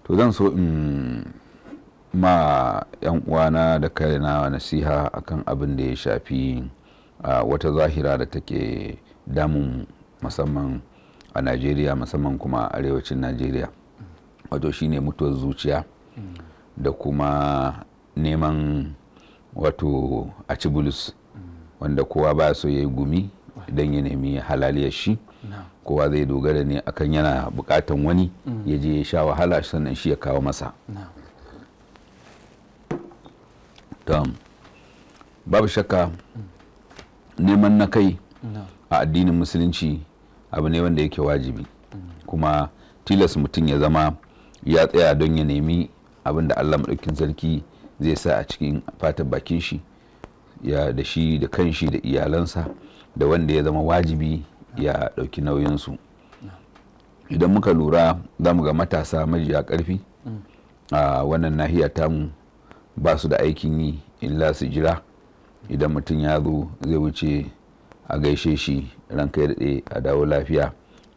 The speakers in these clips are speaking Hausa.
To zan so in ma 'yan uwana da kaina nasiha akan abin da ya shafi wata zahira da take damun musamman a Najeriya, musamman kuma a arewacin Najeriya, wato shine mutuwar zuciya da kuma neman wato a ci bulus, wanda kowa ba so ya yi gumi idan ya nemi halaliyar shi. Kowa zai dogara ne akan yana bukatan wani ya je ya sha wahala sannan shi ya kawo masa. Babu shakka neman na kai a addinin musulunci abu ne wanda yake wajibi, kuma tilas mutum ya zama ya tsaya don ya nemi abin da Allah maɗaukin sarki zai sa a cikin fatan bakin shi, ya da shi da kanshi da iyalansa da wanda ya zama wajibi ya ɗauki nauyinsu. Idan muka lura za mu ga matasa majiya ƙarfi a wannan nahiya tamu ba su da aikin yi illa su jira idan mutum ya zo zai wuce a gaishe shi, ranka ya daɗe, a dawo lafiya,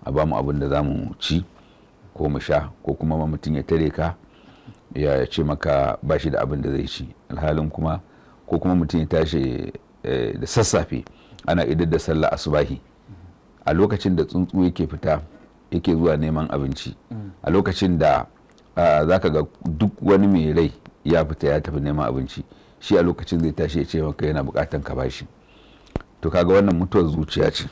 a ba mu abin da za mu ci ko mu sha, ko kuma mutum ya tare ka ya ce maka ba shi da abin da zai ci, alhalin kuma ko kuma mutum ya tashi da sassafe ana idar da sallah asubahi, a lokacin da tsuntsu yake fita yake zuwa neman abinci, a lokacin da za ka ga duk wani mai rai ya fita ya tafi neman abinci, shi a lokacin zai tashi ya ce maka yana bukatan ka bashi. To kaga wannan mutuwar zuciya ce.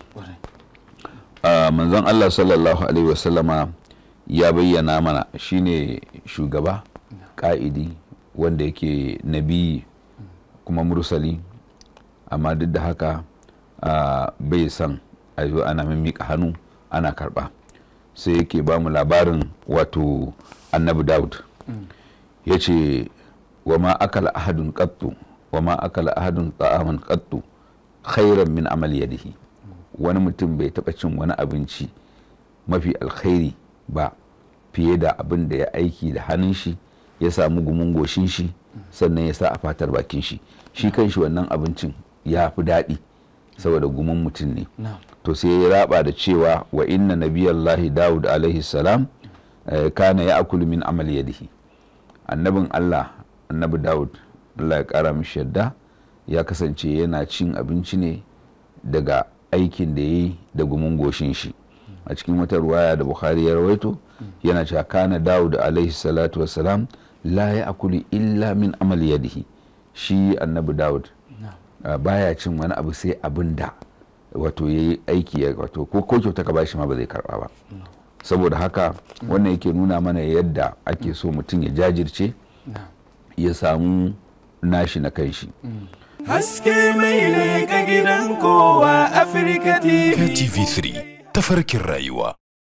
Manzon Allah sallallahu alaihi wasallama ya bayyana mana shine shugaba ka'idi wanda yake nabi kuma mursali, amma duk da haka bai san a zo ana mimmiƙa hannu ana karɓa. Sai yake ba mu labarin wato annabi Dawud ya ce wa ma akala ahadun qattu wa ma akala ahadun ta'aman qattu khairan min amali yadihi. Wani mutum bai taɓa cin wani abinci mafi alkhairi ba fiye da abin da ya aiki da hannun shi, ya samu gumin goshin shi, sannan ya sa a fatar bakin shi. Shi kanshi wannan abincin ya fi daɗi saboda gumin mutum ne. To sai ya raba da cewa wa inna nabiyallahi Dawud alaihi salam kana ya akulu min amali yadihi. Annabin Allah, annabi Dawud, Allah ya kara mishi yadda, ya kasance yana cin abinci ne daga aikin da ya yi da gumin goshin shi. A cikin wata ruwaya da Bukhari ya rawaito yana cewa kana Dawud alaihi salatu wassalam la ya akulu illa min amali yadihi. Shi annabi Dawud baya cin wani abu sai abin da wato ya yi aiki, wato ko kyauta ka bashi ma ba zai karba ba. Saboda haka wannan yake nuna mana yadda ake so mutum ya jajirce ya samu nashi na kanshi. Haske mai leƙa gidan kowa Afirka TV. TV3 tafarkin rayuwa.